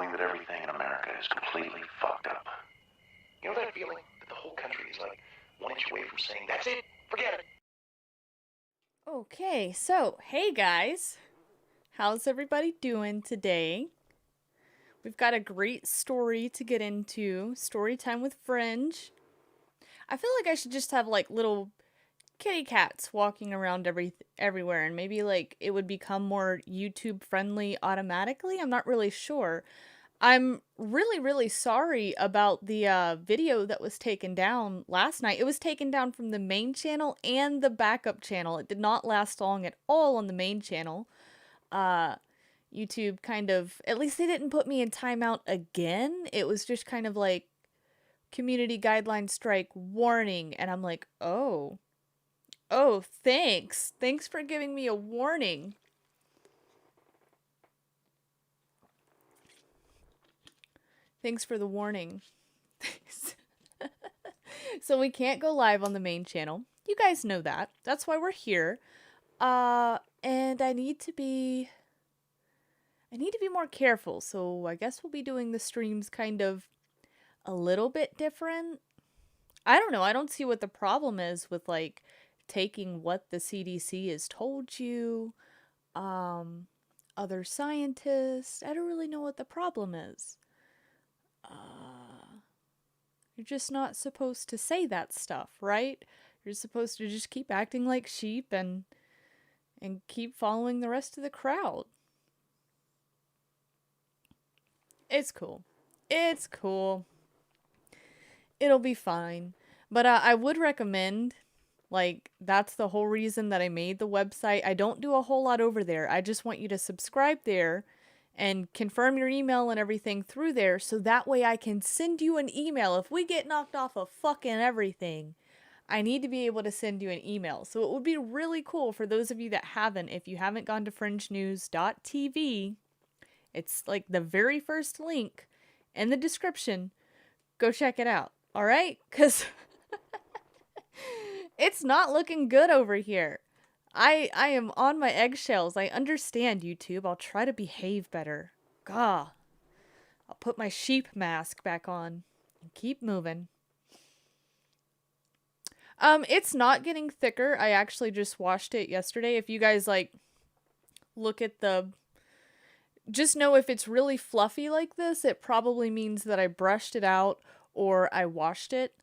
feeling that everything in America is completely fucked up. You know that feeling that the whole country is like 1 inch away from saying, that's it, forget it. Okay, so hey guys, how's everybody doing today? We've got a great story to get into. Story time with Fringe. I feel like I should just have like little kitty cats walking around everywhere, and maybe like it would become more YouTube friendly automatically. I'm not really sure. I'm really sorry about the video that was taken down last night. It was taken down from the main channel and the backup channel. It did not last long at all on the main channel. Uh, YouTube kind of, at least they didn't put me in timeout again. It was just kind of like community guideline strike warning. And I'm like, oh, thanks. Thanks for giving me a warning. Thanks for the warning. So we can't go live on the main channel. You guys know that. That's why we're here. And I need to be more careful. So I guess we'll be doing the streams kind of a little bit different. I don't know. I don't see what the problem is with like taking what the CDC has told you. Other scientists. I don't really know what the problem is. You're just not supposed to say that stuff, right? You're supposed to just keep acting like sheep and keep following the rest of the crowd. It's cool. It's cool. It'll be fine. But I would recommend, like, that's the whole reason that I made the website. I don't do a whole lot over there. I just want you to subscribe there and confirm your email and everything through there, so that way I can send you an email. If we get knocked off of fucking everything, I need to be able to send you an email. So it would be really cool for those of you that haven't, if you haven't gone to fringenews.tv, it's like the very first link in the description. Go check it out, alright? Because it's not looking good over here. I am on my eggshells. I understand, YouTube. I'll try to behave better. Gah. I'll put my sheep mask back on and keep moving. It's not getting thicker. I actually just washed it yesterday. If you guys, like, look at the... Just know if it's really fluffy like this, it probably means that I brushed it out or I washed it.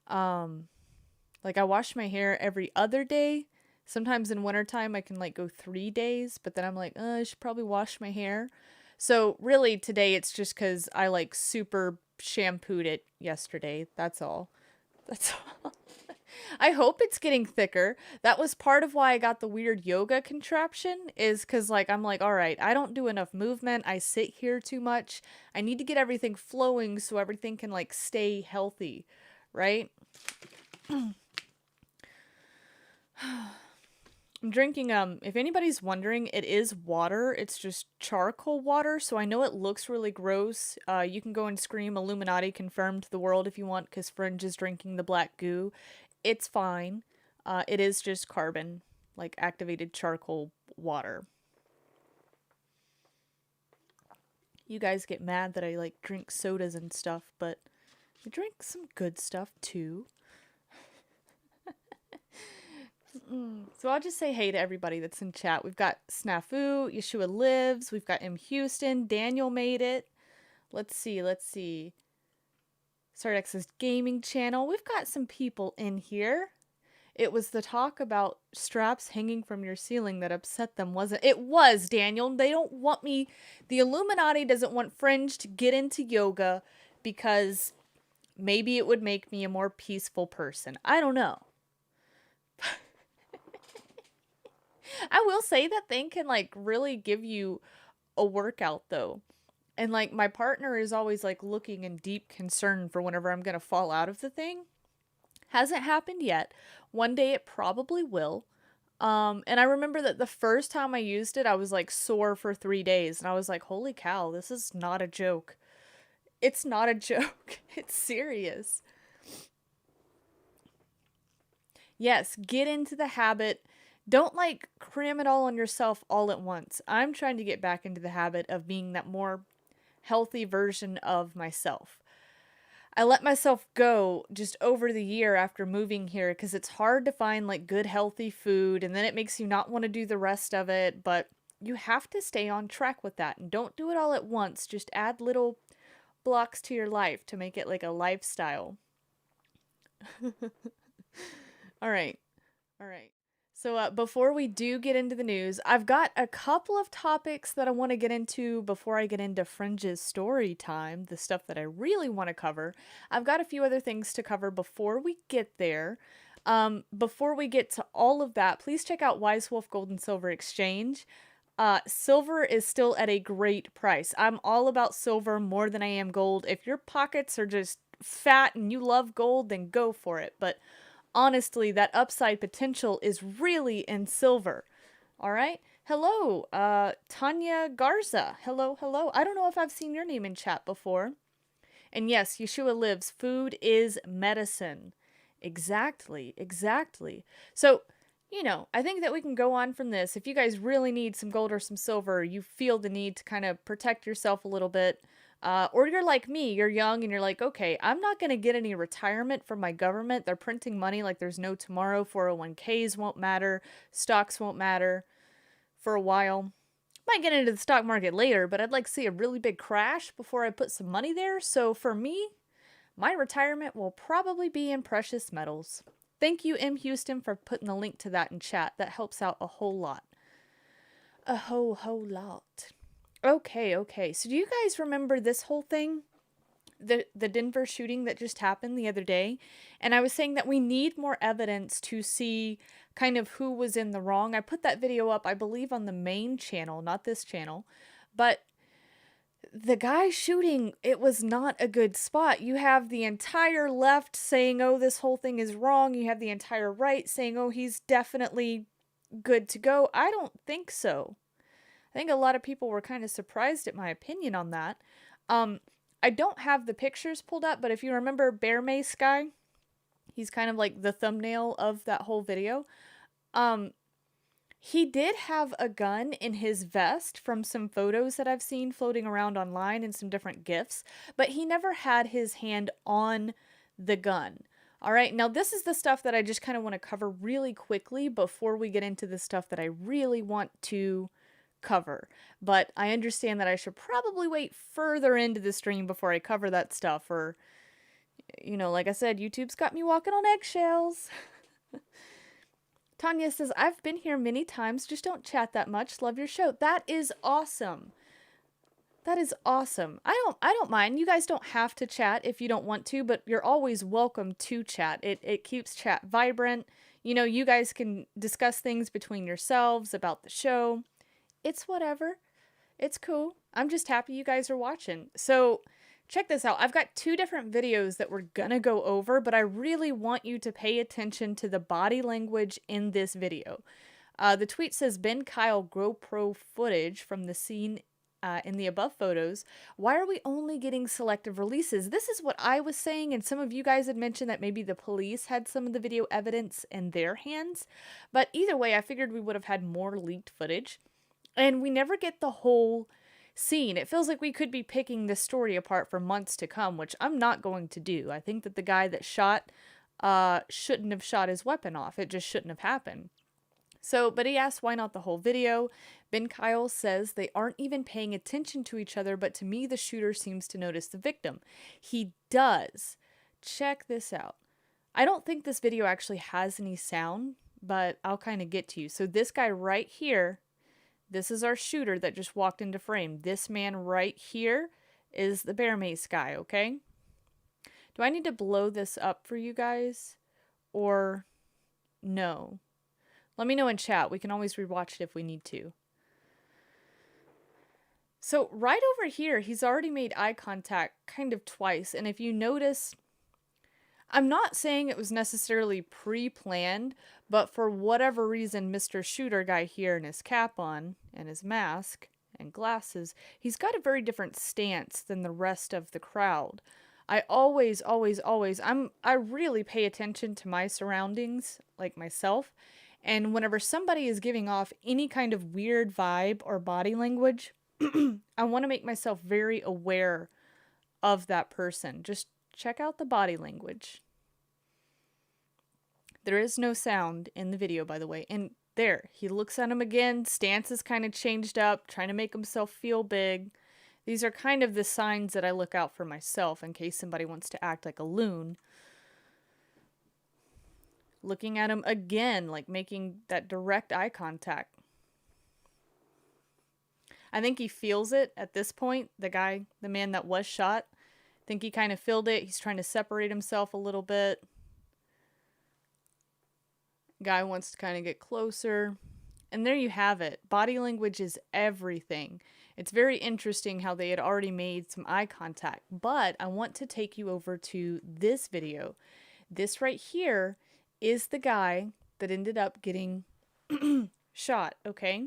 Like, I wash my hair every other day. Sometimes in wintertime, I can, like, go 3 days, but then I'm like, I should probably wash my hair. So, really, today, it's just because I, like, super shampooed it yesterday. That's all. That's all. I hope it's getting thicker. That was part of why I got the weird yoga contraption, is because, like, I'm like, all right, I don't do enough movement. I sit here too much. I need to get everything flowing so everything can, like, stay healthy, right? I'm drinking, if anybody's wondering, it is water. It's just charcoal water, so I know it looks really gross. You can go and scream Illuminati confirmed to the world if you want, because Fringe is drinking the black goo. It's fine. It is just carbon, like activated charcoal water. You guys get mad that I, like, drink sodas and stuff, but I drink some good stuff, too. So I'll just say hey to everybody that's in chat. We've got Snafu, Yeshua Lives, we've got M. Houston, Daniel made it. Let's see. Sardex's Gaming Channel. We've got some people in here. It was the talk about straps hanging from your ceiling that upset them, wasn't it? It was, Daniel. They don't want me... The Illuminati doesn't want Fringe to get into yoga because maybe it would make me a more peaceful person. I don't know. I will say that thing can, like, really give you a workout, though. And, like, my partner is always, like, looking in deep concern for whenever I'm gonna fall out of the thing. Hasn't happened yet. One day it probably will. And I remember that the first time I used it, I was, like, sore for 3 days. And I was like, holy cow, this is not a joke. It's not a joke. It's serious. Yes, get into the habit. Don't, like, cram it all on yourself all at once. I'm trying to get back into the habit of being that more healthy version of myself. I let myself go just over the year after moving here because it's hard to find like good healthy food, and then it makes you not want to do the rest of it, but you have to stay on track with that and don't do it all at once. Just add little blocks to your life to make it like a lifestyle. All right. All right. So before we do get into the news, I've got a couple of topics that I want to get into before I get into Fringe's story time, the stuff that I really want to cover. I've got a few other things to cover before we get there. Before we get to all of that, please check out Wise Wolf Gold and Silver Exchange. Silver is still at a great price. I'm all about silver more than I am gold. If your pockets are just fat and you love gold, then go for it. But honestly, that upside potential is really in silver. All right. Hello, Tanya Garza. Hello, hello. I don't know if I've seen your name in chat before. And yes, Yeshua lives. Food is medicine. Exactly, exactly. So, I think that we can go on from this. If you guys really need some gold or some silver, you feel the need to kind of protect yourself a little bit, or you're like me, you're young and you're like, okay, I'm not going to get any retirement from my government. They're printing money like there's no tomorrow. 401ks won't matter. Stocks won't matter for a while. Might get into the stock market later, but I'd like to see a really big crash before I put some money there. So for me, my retirement will probably be in precious metals. Thank you, M. Houston, for putting the link to that in chat. That helps out a whole lot. A whole lot. Okay. So do you guys remember this whole thing? The Denver shooting that just happened the other day? And I was saying that we need more evidence to see kind of who was in the wrong. I put that video up, I believe, on the main channel, not this channel. But the guy shooting, it was not a good spot. You have the entire left saying, oh, this whole thing is wrong. You have the entire right saying, oh, he's definitely good to go. I don't think so. I think a lot of people were kind of surprised at my opinion on that. I don't have the pictures pulled up, but if you remember Bear Mace guy, he's kind of like the thumbnail of that whole video. He did have a gun in his vest from some photos that I've seen floating around online and some different GIFs, but he never had his hand on the gun. All right, now this is the stuff that I just kind of want to cover really quickly before we get into the stuff that I really want to cover. But I understand that I should probably wait further into the stream before I cover that stuff, or, like I said, YouTube's got me walking on eggshells. Tanya says, I've been here many times, just don't chat that much. Love your show. That is awesome. That is awesome. I don't mind. You guys don't have to chat if you don't want to, but you're always welcome to chat. It keeps chat vibrant. You guys can discuss things between yourselves about the show. It's whatever. It's cool. I'm just happy you guys are watching. So check this out. I've got 2 different videos that we're gonna go over, but I really want you to pay attention to the body language in this video. The tweet says, Ben Kyle GoPro footage from the scene in the above photos. Why are we only getting selective releases? This is what I was saying, and some of you guys had mentioned that maybe the police had some of the video evidence in their hands. But either way, I figured we would have had more leaked footage. And we never get the whole scene. It feels like we could be picking this story apart for months to come, which I'm not going to do. I think that the guy that shot shouldn't have shot his weapon off. It just shouldn't have happened. So, but he asked why not the whole video. Ben Kyle says they aren't even paying attention to each other, but to me the shooter seems to notice the victim. He does. Check this out. I don't think this video actually has any sound, but I'll kind of get to you. So this guy right here, this is our shooter that just walked into frame. This man right here is the Bear Mace guy, okay? Do I need to blow this up for you guys? Or no? Let me know in chat. We can always rewatch it if we need to. So right over here, he's already made eye contact kind of twice. And if you notice, I'm not saying it was necessarily pre-planned, but for whatever reason, Mr. Shooter guy here and his cap on and his mask and glasses, he's got a very different stance than the rest of the crowd. I always, I really pay attention to my surroundings, like myself. And whenever somebody is giving off any kind of weird vibe or body language, I want to make myself very aware of that person. Just check out the body language. There is no sound in the video, by the way. And there, he looks at him again. Stance is kind of changed up, trying to make himself feel big. These are kind of the signs that I look out for myself in case somebody wants to act like a loon. Looking at him again, like making that direct eye contact. I think he feels it at this point. The man that was shot. I think he kind of felt it. He's trying to separate himself a little bit. Guy wants to kind of get closer. And there you have it. Body language is everything. It's very interesting how they had already made some eye contact. But I want to take you over to this video. This right here is the guy that ended up getting shot, okay?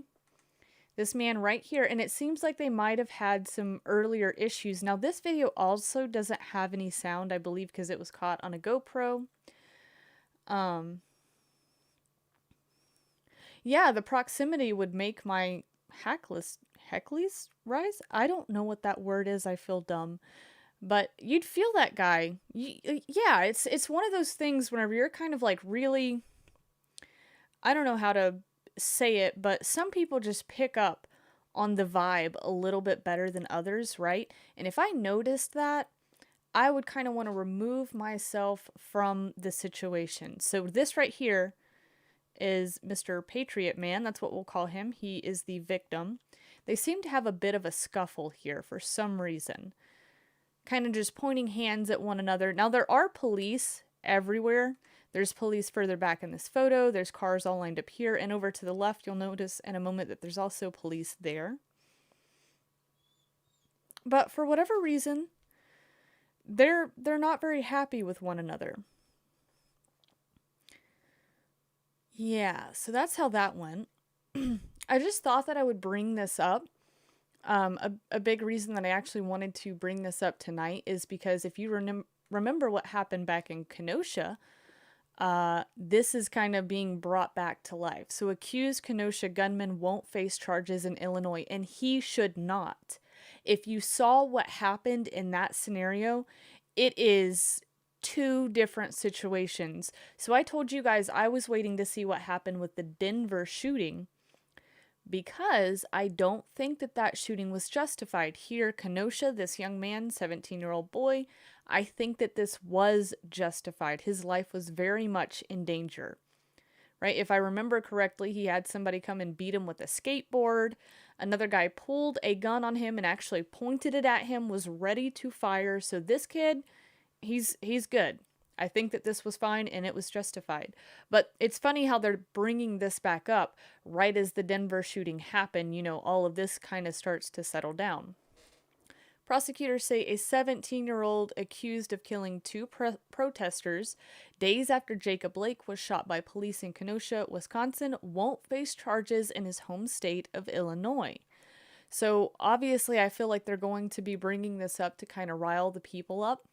This man right here. And it seems like they might have had some earlier issues. Now, this video also doesn't have any sound, I believe, because it was caught on a GoPro. Yeah, the proximity would make my heckles rise? I don't know what that word is. I feel dumb. But you'd feel that guy. Yeah, it's one of those things whenever you're kind of like really... I don't know how to say it, but some people just pick up on the vibe a little bit better than others, right? And if I noticed that, I would kind of want to remove myself from the situation. So this right here is Mr. Patriot Man. That's what we'll call him. He is the victim. They seem to have a bit of a scuffle here for some reason. Kind of just pointing hands at one another. Now, there are police everywhere. There's police further back in this photo. There's cars all lined up here. And over to the left, you'll notice in a moment that there's also police there. But for whatever reason, they're not very happy with one another. Yeah, so that's how that went. I just thought that I would bring this up. A big reason that I actually wanted to bring this up tonight is because if you remember what happened back in Kenosha, this is kind of being brought back to life. So accused Kenosha gunman won't face charges in Illinois, and he should not. If you saw what happened in that scenario, it is two different situations. So I told you guys I was waiting to see what happened with the Denver shooting because I don't think that shooting was justified. Here, Kenosha, this young man, 17-year-old boy, I think that this was justified. His life was very much in danger, right? If I remember correctly, he had somebody come and beat him with a skateboard. Another guy pulled a gun on him and actually pointed it at him, was ready to fire. So this kid, he's good. I think that this was fine and it was justified. But it's funny how they're bringing this back up right as the Denver shooting happened. You know, all of this kind of starts to settle down. Prosecutors say a 17-year-old accused of killing two protesters days after Jacob Blake was shot by police in Kenosha, Wisconsin, won't face charges in his home state of Illinois. So obviously I feel like they're going to be bringing this up to kind of rile the people up.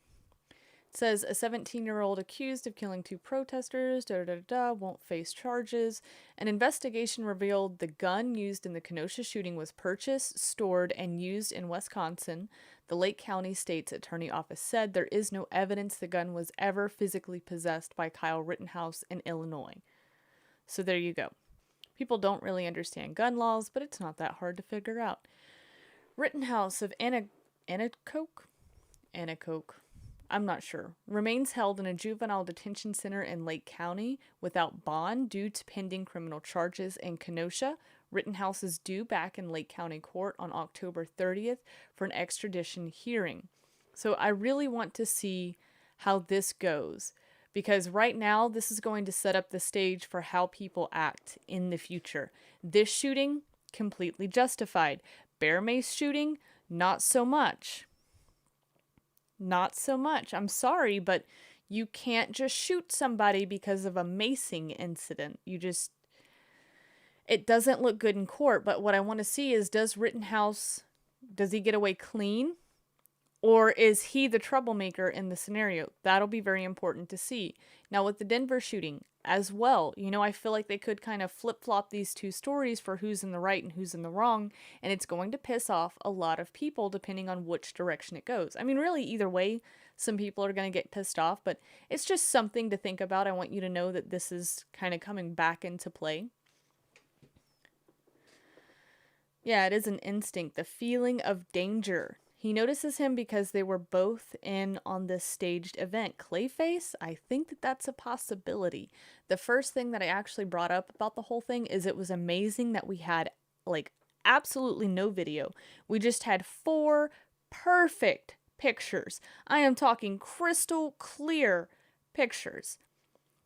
It says a 17-year-old accused of killing two protesters, won't face charges. An investigation revealed the gun used in the Kenosha shooting was purchased, stored, and used in Wisconsin. The Lake County State's Attorney Office said there is no evidence the gun was ever physically possessed by Kyle Rittenhouse in Illinois. So there you go. People don't really understand gun laws, but it's not that hard to figure out. Rittenhouse of Anacoke? I'm not sure. Remains held in a juvenile detention center in Lake County without bond due to pending criminal charges in Kenosha. Rittenhouse is due back in Lake County Court on October 30th for an extradition hearing. So I really want to see how this goes, because right now this is going to set up the stage for how people act in the future. This shooting, completely justified. Bear Mace shooting, not so much. Not so much. I'm sorry, but you can't just shoot somebody because of a macing incident. It doesn't look good in court. But what I want to see is, does Rittenhouse, does he get away clean? Or is he the troublemaker in the scenario? That'll be very important to see. Now, with the Denver shooting as well, I feel like they could kind of flip flop these two stories for who's in the right and who's in the wrong, and it's going to piss off a lot of people depending on which direction it goes. I mean, really, either way, some people are going to get pissed off, but it's just something to think about. I want you to know that this is kind of coming back into play. Yeah, it is an instinct, the feeling of danger. He notices him because they were both in on this staged event. Clayface, I think that that's a possibility. The first thing that I actually brought up about the whole thing is it was amazing that we had, like, absolutely no video. We just had 4 perfect pictures. I am talking crystal clear pictures.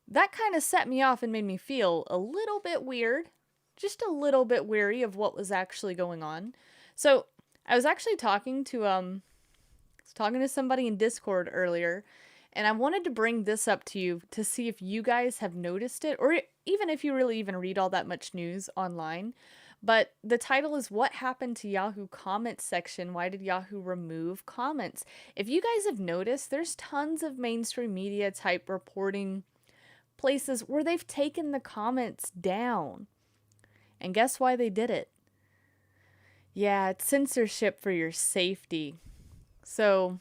That kind of set me off and made me feel a little bit weird. Just a little bit weary of what was actually going on. So I was actually talking to somebody in Discord earlier, and I wanted to bring this up to you to see if you guys have noticed it, or even if you really even read all that much news online. But the title is "What Happened to Yahoo Comments Section? Why did Yahoo remove comments?" If you guys have noticed, there's tons of mainstream media type reporting places where they've taken the comments down. And guess why they did it? Yeah, it's censorship for your safety. So,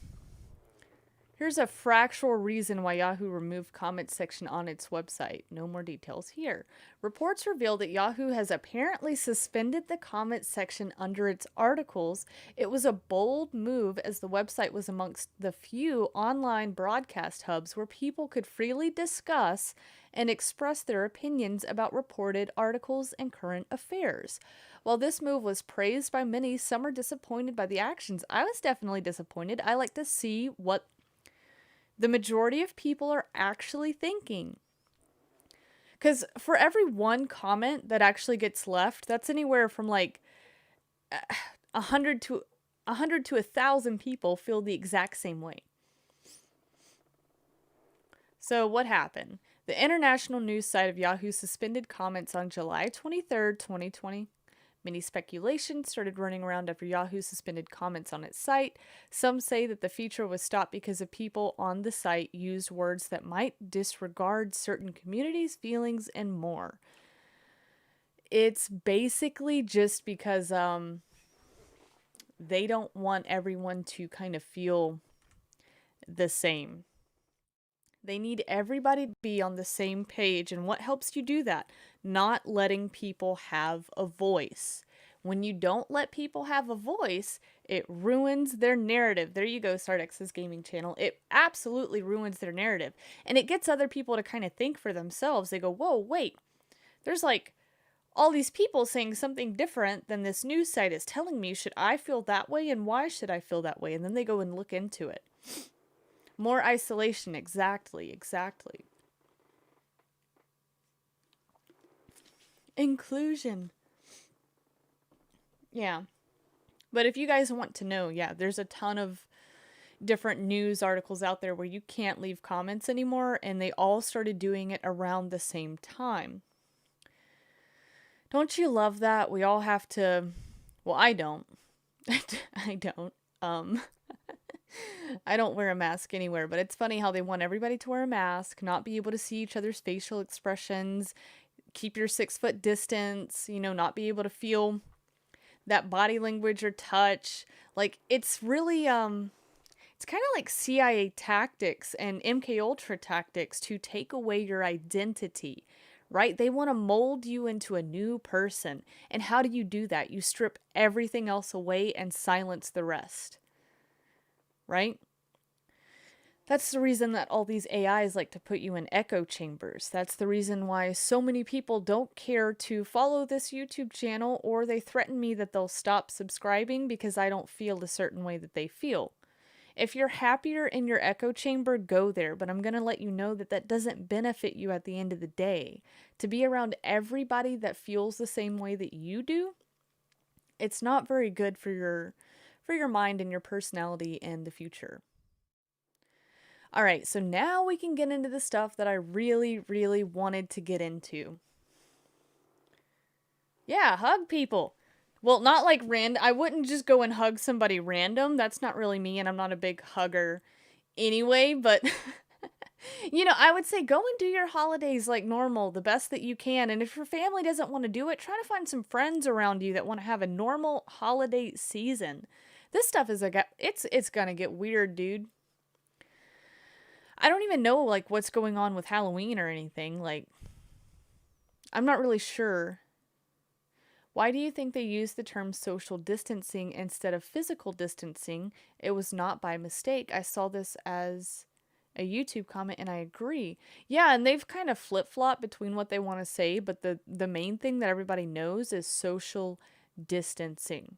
here's a fractional reason why Yahoo removed comment section on its website. No more details here. Reports reveal that Yahoo has apparently suspended the comment section under its articles. It was a bold move as the website was amongst the few online broadcast hubs where people could freely discuss and express their opinions about reported articles and current affairs. While this move was praised by many, some are disappointed by the actions. I was definitely disappointed. I like to see what the majority of people are actually thinking. Because for every one comment that actually gets left, that's anywhere from like 100 to 1,000 people feel the exact same way. So what happened? The international news site of Yahoo suspended comments on July 23rd, 2020. Many speculation started running around after Yahoo suspended comments on its site. Some say that the feature was stopped because of people on the site used words that might disregard certain communities' feelings and more. It's basically just because they don't want everyone to kind of feel the same. They need everybody to be on the same page. And what helps you do that? Not letting people have a voice. When you don't let people have a voice, it ruins their narrative. There you go, Stardex's gaming channel. It absolutely ruins their narrative. And it gets other people to kind of think for themselves. They go, whoa, wait, there's like all these people saying something different than this news site is telling me. Should I feel that way? And why should I feel that way? And then they go and look into it. More isolation, exactly. Inclusion. Yeah. But if you guys want to know, yeah, there's a ton of different news articles out there where you can't leave comments anymore, and they all started doing it around the same time. Don't you love that? We all have to... Well, I don't. I don't. I don't wear a mask anywhere, but it's funny how they want everybody to wear a mask, not be able to see each other's facial expressions, keep your 6-foot distance, not be able to feel that body language or touch. Like, it's really, it's kind of like CIA tactics and MK Ultra tactics to take away your identity, right? They want to mold you into a new person. And how do you do that? You strip everything else away and silence the rest. Right? That's the reason that all these AIs like to put you in echo chambers. That's the reason why so many people don't care to follow this YouTube channel, or they threaten me that they'll stop subscribing because I don't feel a certain way that they feel. If you're happier in your echo chamber, go there, but I'm going to let you know that that doesn't benefit you at the end of the day. To be around everybody that feels the same way that you do, it's not very good for your mind and your personality in the future. All right, so now we can get into the stuff that I really, really wanted to get into. Yeah, hug people. Well, not like I wouldn't just go and hug somebody random. That's not really me, and I'm not a big hugger anyway, but I would say go and do your holidays like normal, the best that you can. And if your family doesn't want to do it, try to find some friends around you that want to have a normal holiday season. This stuff is it's gonna get weird, dude. I don't even know like what's going on with Halloween or anything. Like, I'm not really sure. Why do you think they use the term social distancing instead of physical distancing? It was not by mistake. I saw this as a YouTube comment and I agree. Yeah, and they've kind of flip-flopped between what they want to say, but the main thing that everybody knows is social distancing.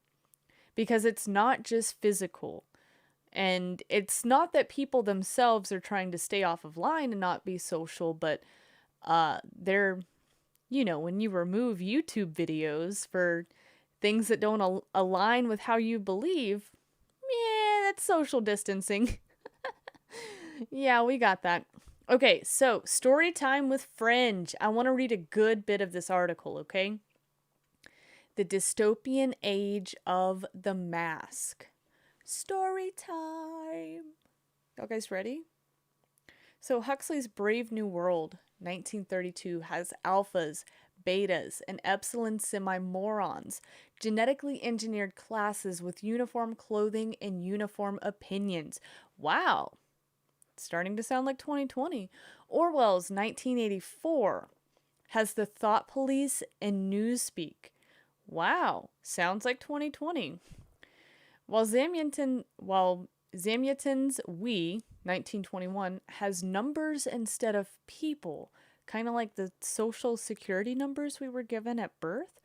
Because it's not just physical. And it's not that people themselves are trying to stay off of line and not be social, but they're, when you remove YouTube videos for things that don't align with how you believe, yeah, that's social distancing. Yeah, we got that. Okay, so story time with Fringe. I want to read a good bit of this article, okay? The Dystopian Age of the Mask. Story time. Y'all guys ready? So Huxley's Brave New World, 1932, has alphas, betas, and epsilon semi-morons, genetically engineered classes with uniform clothing and uniform opinions. Wow. Starting to sound like 2020. Orwell's 1984 has the thought police and newspeak. Wow. Sounds like 2020. While Zamyatin's We, 1921, has numbers instead of people, kind of like the social security numbers we were given at birth,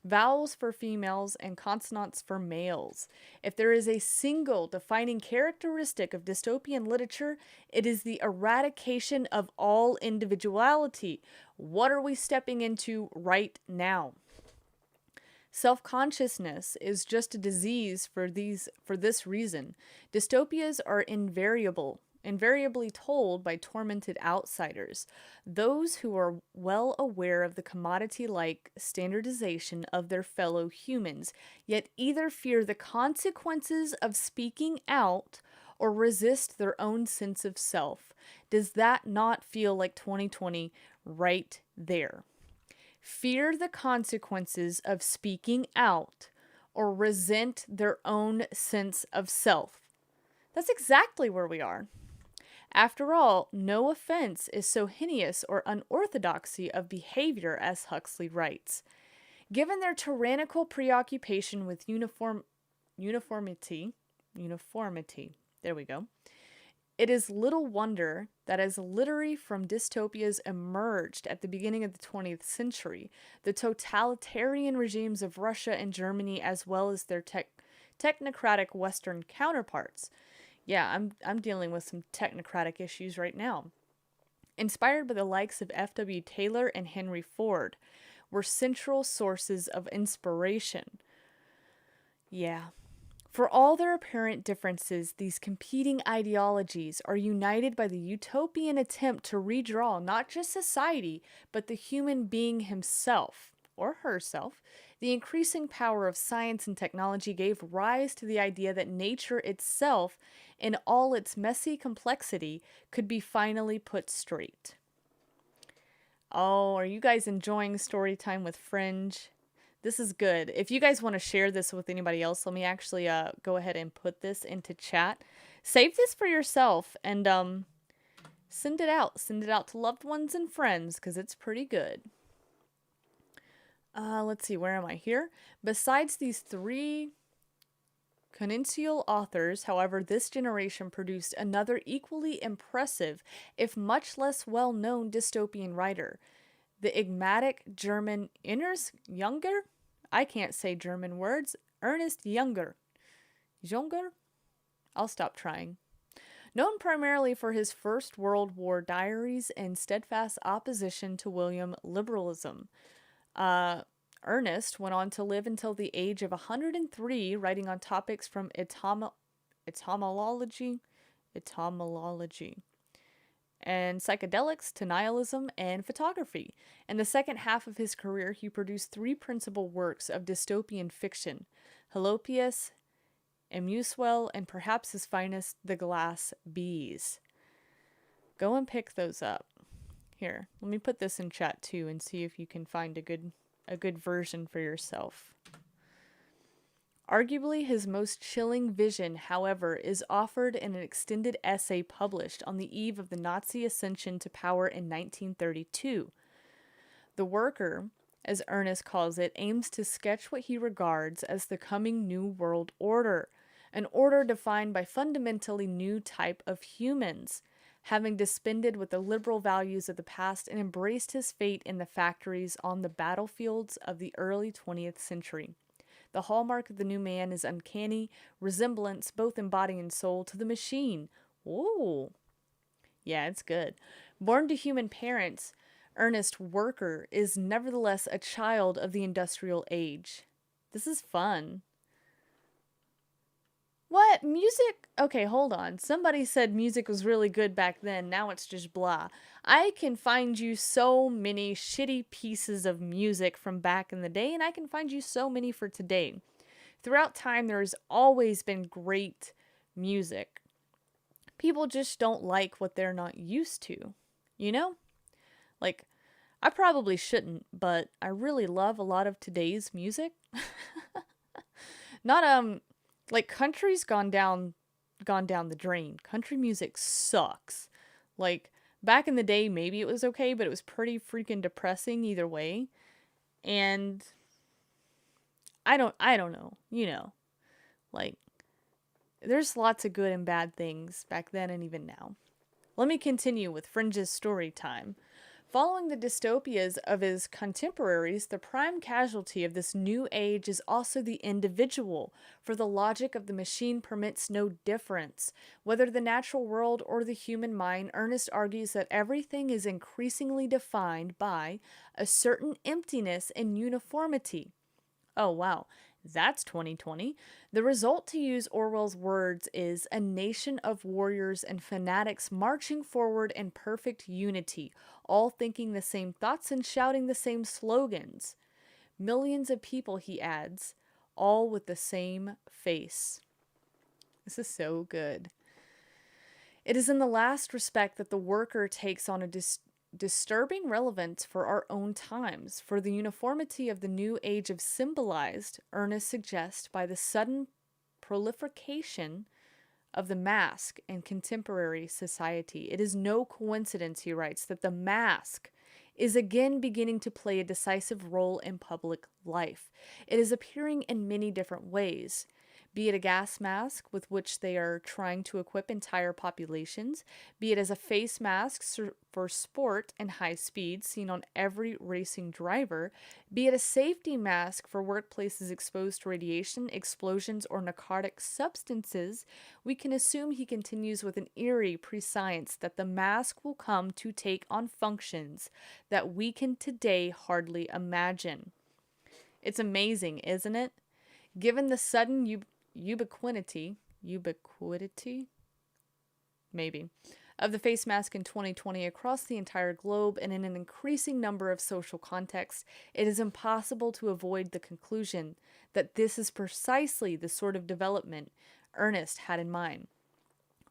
vowels for females and consonants for males. If there is a single defining characteristic of dystopian literature, it is the eradication of all individuality. What are we stepping into right now? Self-consciousness is just a disease for this reason. Dystopias are invariably told by tormented outsiders, those who are well aware of the commodity-like standardization of their fellow humans, yet either fear the consequences of speaking out or resist their own sense of self. Does that not feel like 2020 right there? Fear the consequences of speaking out or resent their own sense of self. That's exactly where we are. After all, no offense is so heinous or unorthodoxy of behavior as Huxley writes. Given their tyrannical preoccupation with uniformity, there we go. It is little wonder that as literary from dystopias emerged at the beginning of the 20th century, the totalitarian regimes of Russia and Germany, as well as their technocratic Western counterparts. Yeah, I'm dealing with some technocratic issues right now. Inspired by the likes of F.W. Taylor and Henry Ford, were central sources of inspiration. Yeah. For all their apparent differences, these competing ideologies are united by the utopian attempt to redraw not just society, but the human being himself, or herself. The increasing power of science and technology gave rise to the idea that nature itself, in all its messy complexity, could be finally put straight. Oh, are you guys enjoying story time with Fringe? This is good. If you guys want to share this with anybody else, let me actually go ahead and put this into chat. Save this for yourself and send it out. Send it out to loved ones and friends because it's pretty good. Let's see, where am I here? Besides these three conincial authors, however, this generation produced another equally impressive, if much less well-known dystopian writer. The enigmatic German Ernst Junger? I can't say German words. Ernst Junger. Junger? I'll stop trying. Known primarily for his First World War diaries and steadfast opposition to William liberalism. Ernest went on to live until the age of 103, writing on topics from etymology, and psychedelics to nihilism and photography. In the second half of his career, he produced three principal works of dystopian fiction: Helopius, Emuswell, and perhaps his finest, The Glass Bees. Go and pick those up. Here, let me put this in chat too and see if you can find a good version for yourself. Arguably his most chilling vision, however, is offered in an extended essay published on the eve of the Nazi ascension to power in 1932. The Worker, as Ernest calls it, aims to sketch what he regards as the coming New World Order, an order defined by fundamentally new type of humans, having dispensed with the liberal values of the past and embraced his fate in the factories on the battlefields of the early 20th century. The hallmark of the new man is uncanny resemblance, both in body and soul, to the machine. Ooh. Yeah, it's good. Born to human parents, Ernest Worker is nevertheless a child of the industrial age. This is fun. What? Music? Okay, hold on. Somebody said music was really good back then. Now it's just blah. I can find you so many shitty pieces of music from back in the day, and I can find you so many for today. Throughout time, there has always been great music. People just don't like what they're not used to. You know? Like, I probably shouldn't, but I really love a lot of today's music. Not, like, country's gone down the drain. Country music sucks. Like, back in the day, maybe it was okay, but it was pretty freaking depressing either way. And I don't know, you know. Like, there's lots of good and bad things back then and even now. Let me continue with Fringe's story time. Following the dystopias of his contemporaries, the prime casualty of this new age is also the individual, for the logic of the machine permits no difference. Whether the natural world or the human mind, Ernest argues that everything is increasingly defined by a certain emptiness and uniformity. Oh, wow. That's 2020. The result, to use Orwell's words, is a nation of warriors and fanatics marching forward in perfect unity, all thinking the same thoughts and shouting the same slogans. Millions of people, he adds, all with the same face. This is so good. It is in the last respect that the Worker takes on a disturbing relevance for our own times, for the uniformity of the new age of symbolized, Ernest suggests, by the sudden proliferation of the mask in contemporary society. It is no coincidence, he writes, that the mask is again beginning to play a decisive role in public life. It is appearing in many different ways, be it a gas mask with which they are trying to equip entire populations, be it as a face mask for sport and high speed seen on every racing driver, be it a safety mask for workplaces exposed to radiation, explosions, or narcotic substances. We can assume, he continues with an eerie prescience, that the mask will come to take on functions that we can today hardly imagine. It's amazing, isn't it? Given the sudden ubiquity, maybe, of the face mask in 2020 across the entire globe and in an increasing number of social contexts, it is impossible to avoid the conclusion that this is precisely the sort of development Ernest had in mind.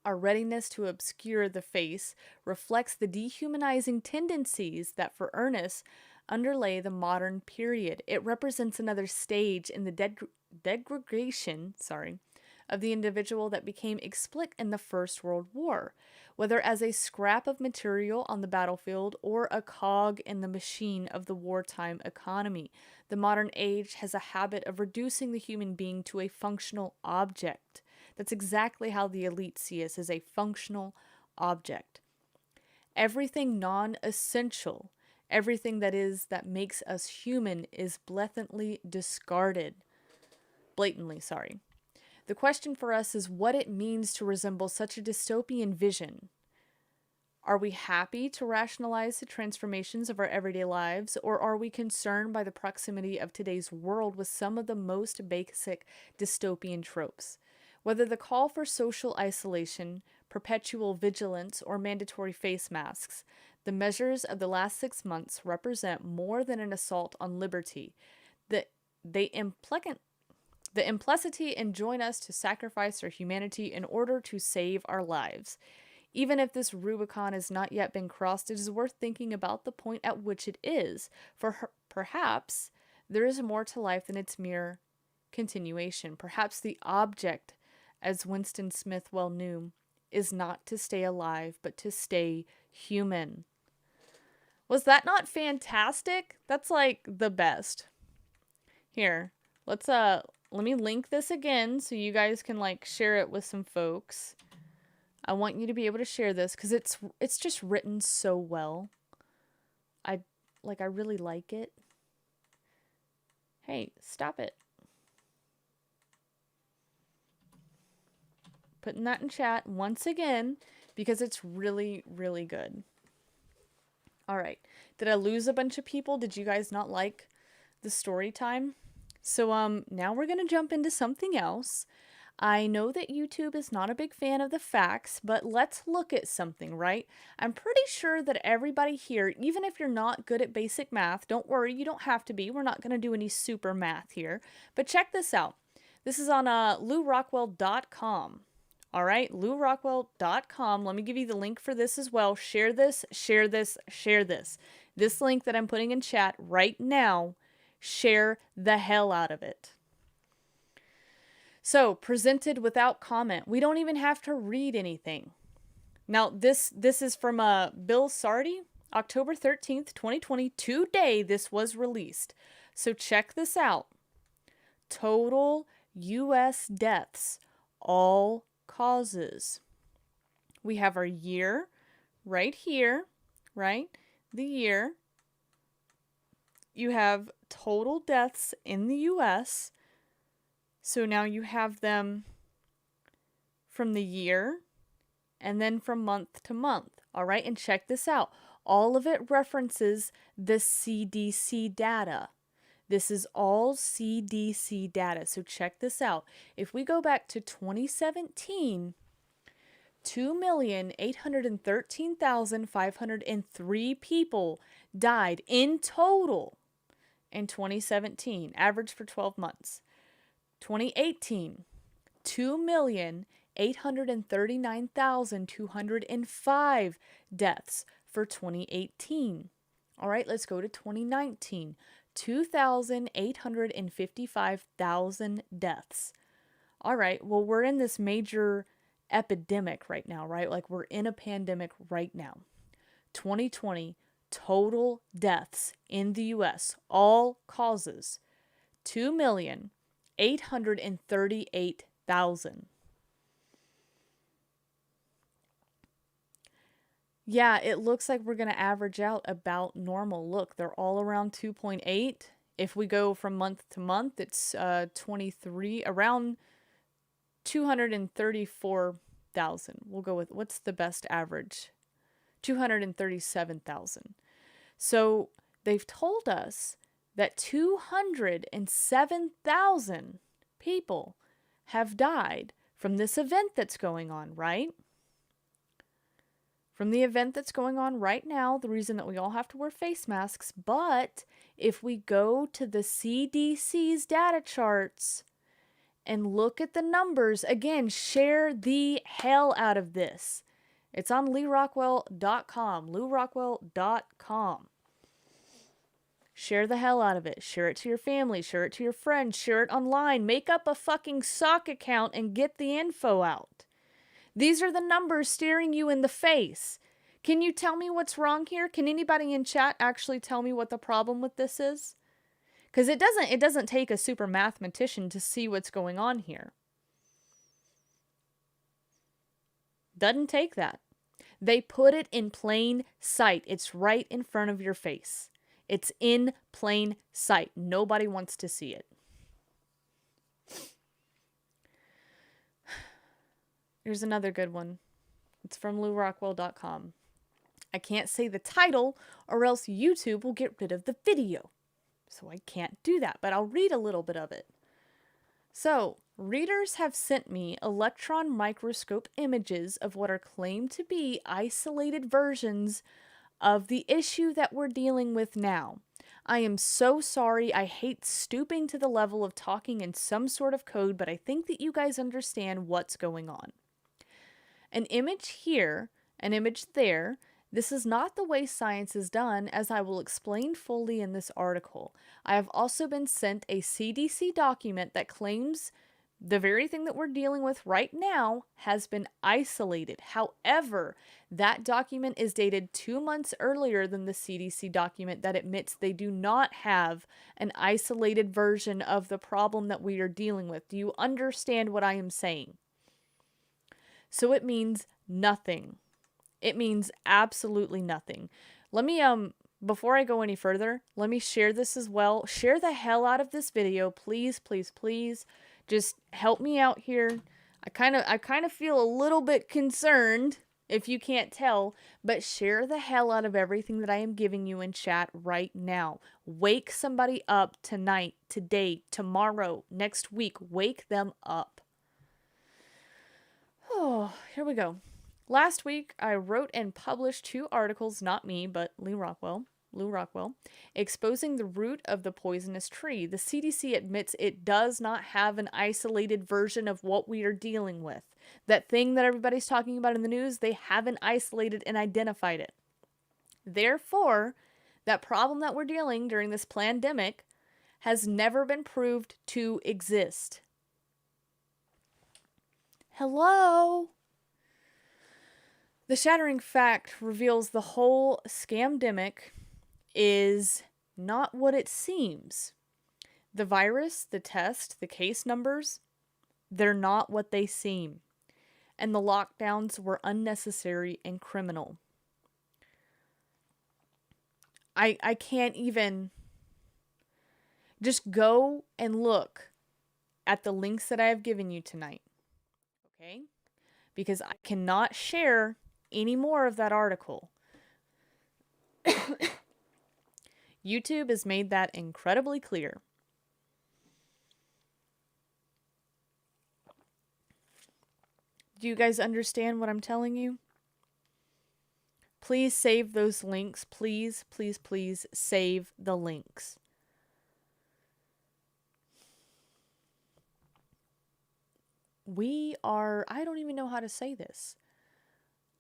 Our readiness to obscure the face reflects the dehumanizing tendencies that, for Ernest, underlay the modern period. It represents another stage in the degradation of the individual that became explicit in the First World War, whether as a scrap of material on the battlefield or a cog in the machine of the wartime economy. The modern age has a habit of reducing the human being to a functional object. That's exactly how the elite see us, as a functional object. Everything non-essential, everything that makes us human, is blatantly discarded. The question for us is what it means to resemble such a dystopian vision. Are we happy to rationalize the transformations of our everyday lives, or are we concerned by the proximity of today's world with some of the most basic dystopian tropes? Whether the call for social isolation, perpetual vigilance, or mandatory face masks. The measures of the last 6 months represent more than an assault on liberty. The implicity enjoin us to sacrifice our humanity in order to save our lives. Even if this Rubicon has not yet been crossed, it is worth thinking about the point at which it is, for perhaps there is more to life than its mere continuation. Perhaps the object, as Winston Smith well knew, is not to stay alive, but to stay human. Was that not fantastic? That's like the best. Here, let me link this again so you guys can like share it with some folks. I want you to be able to share this because it's just written so well. I really like it. Hey, stop it. Putting that in chat once again because it's really, really good. All right. Did I lose a bunch of people? Did you guys not like the story time? So now we're going to jump into something else. I know that YouTube is not a big fan of the facts, but let's look at something, right? I'm pretty sure that everybody here, even if you're not good at basic math, don't worry, you don't have to be. We're not going to do any super math here. But check this out. This is on LouRockwell.com. All right, LouRockwell.com. Let me give you the link for this as well. Share this, share this, share this. This link that I'm putting in chat right now, share the hell out of it. So, presented without comment. We don't even have to read anything. Now, this is from Bill Sardi, October 13th, 2020. Today, this was released. So, check this out. Total U.S. deaths, all causes. We have our year right here, right? The year. You have total deaths in the U.S., so now you have them from the year and then from month to month. All right, and check this out. All of it references the CDC data. This is all CDC data. So check this out. If we go back to 2017, 2,813,503 people died in total in 2017, average for 12 months. 2018, 2,839,205 deaths for 2018. All right, let's go to 2019. 2,855,000 deaths. All right, well, we're in this major epidemic right now, right? Like we're in a pandemic right now. 2020, total deaths in the U.S., all causes, 2,838,000. Yeah, it looks like we're going to average out about normal. Look, they're all around 2.8. If we go from month to month, it's 23, around 234,000. We'll go with, what's the best average? 237,000. So they've told us that 207,000 people have died from this event that's going on, right? From the event that's going on right now, the reason that we all have to wear face masks. But if we go to the CDC's data charts and look at the numbers, again, share the hell out of this. It's on LouRockwell.com, LouRockwell.com. Share the hell out of it. Share it to your family. Share it to your friends. Share it online. Make up a fucking sock account and get the info out. These are the numbers staring you in the face. Can you tell me what's wrong here? Can anybody in chat actually tell me what the problem with this is? Because it doesn't take a super mathematician to see what's going on here. Doesn't take that. They put it in plain sight. It's right in front of your face. It's in plain sight. Nobody wants to see it. Here's another good one. It's from LouRockwell.com. I can't say the title or else YouTube will get rid of the video. So I can't do that, but I'll read a little bit of it. So, Readers have sent me electron microscope images of what are claimed to be isolated versions of the issue that we're dealing with now. I am so sorry. I hate stooping to the level of talking in some sort of code, but I think that you guys understand what's going on. An image here, an image there. This is not the way science is done, as I will explain fully in this article. I have also been sent a CDC document that claims the very thing that we're dealing with right now has been isolated. However, that document is dated 2 months earlier than the CDC document that admits they do not have an isolated version of the problem that we are dealing with. Do you understand what I am saying? So it means nothing. It means absolutely nothing. Let me, before I go any further, let me share this as well. Share the hell out of this video. Please, please, please. Just help me out here. I kind of feel a little bit concerned, if you can't tell, but share the hell out of everything that I am giving you in chat right now. Wake somebody up tonight, today, tomorrow, next week. Wake them up. Oh, here we go. Last week, I wrote and published 2 articles, not me, but Lou Rockwell, exposing the root of the poisonous tree. The CDC admits it does not have an isolated version of what we are dealing with. That thing that everybody's talking about in the news, they haven't isolated and identified it. Therefore, that problem that we're dealing during this pandemic has never been proved to exist. Hello? The shattering fact reveals the whole scamdemic is not what it seems. The virus, the test, the case numbers, they're not what they seem. And the lockdowns were unnecessary and criminal. I can't even... Just go and look at the links that I have given you tonight. Okay? Because I cannot share any more of that article. YouTube has made that incredibly clear. Do you guys understand what I'm telling you? Please save those links. Please, please, please save the links. We are, I don't even know how to say this.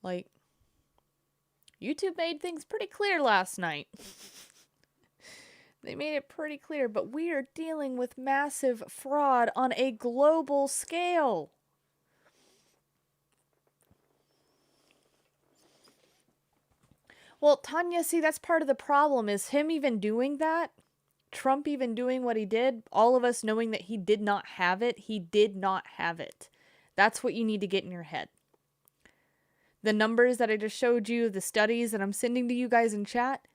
Like, YouTube made things pretty clear last night. They made it pretty clear, but we are dealing with massive fraud on a global scale. Well, Tanya, see, that's part of the problem, is him even doing that. Trump even doing what he did, all of us knowing that he did not have it. He did not have it. That's what you need to get in your head. The numbers that I just showed you, the studies that I'm sending to you guys in chat,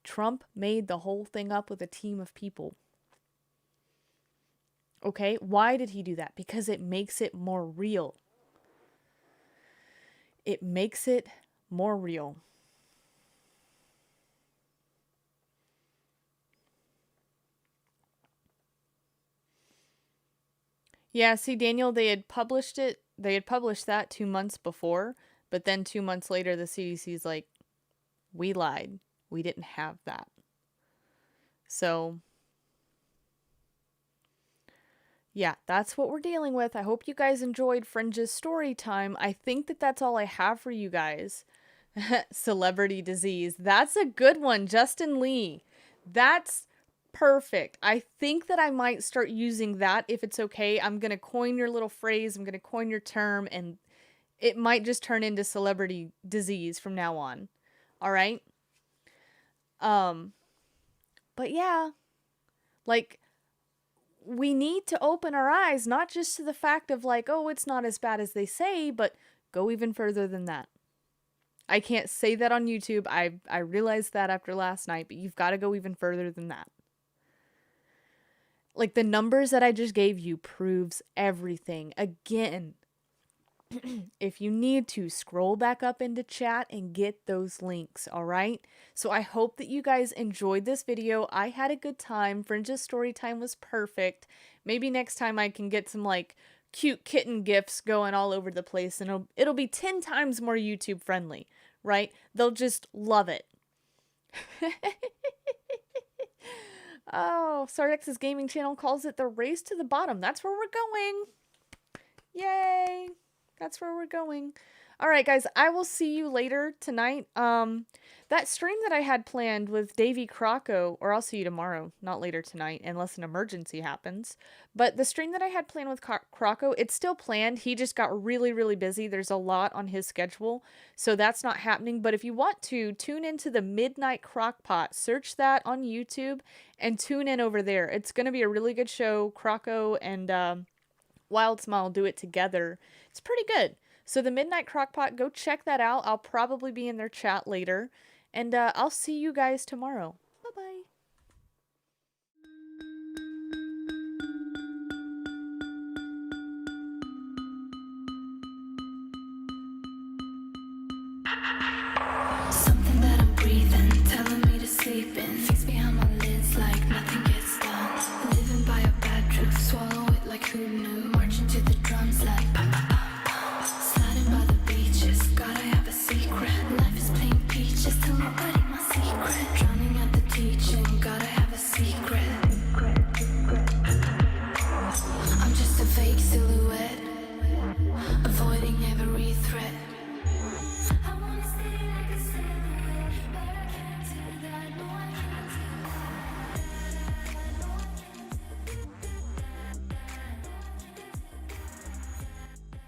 Trump made the whole thing up with a team of people. Okay? Why did he do that? Because it makes it more real. It makes it more real. Yeah, see, Daniel, they had published it. They had published that 2 months before, but then 2 months later, the CDC's like, we lied. We didn't have that. So, yeah, that's what we're dealing with. I hope you guys enjoyed Fringe's story time. I think that that's all I have for you guys. Celebrity disease. That's a good one, Justin Lee. That's perfect. I think that I might start using that if it's okay. I'm going to coin your little phrase. I'm going to coin your term, and it might just turn into celebrity disease from now on. All right? But yeah, like, we need to open our eyes, not just to the fact of like, oh, it's not as bad as they say, but go even further than that. I can't say that on YouTube. I realized that after last night, but you've got to go even further than that. Like, the numbers that I just gave you proves everything. Again, If you need to, scroll back up into chat and get those links, all right? So I hope that you guys enjoyed this video. I had a good time. Fringe's story time was perfect. Maybe next time I can get some like cute kitten gifs going all over the place, and it'll be 10 times more YouTube friendly, right? They'll just love it. Oh, Sardex's gaming channel calls it the race to the bottom. That's where we're going. Yay. That's where we're going. All right, guys, I will see you later tonight. That stream that I had planned with Davy Crocco, or I'll see you tomorrow, not later tonight, unless an emergency happens. But the stream that I had planned with Crocco, it's still planned. He just got really, really busy. There's a lot on his schedule, so that's not happening. But if you want to, tune into the Midnight Crockpot. Search that on YouTube and tune in over there. It's going to be a really good show. Crocco and Wild Smile do it together. It's pretty good. So the Midnight Crockpot, go check that out. I'll probably be in their chat later. And I'll see you guys tomorrow. Bye-bye. Something that I'm breathing, telling me to sleep in.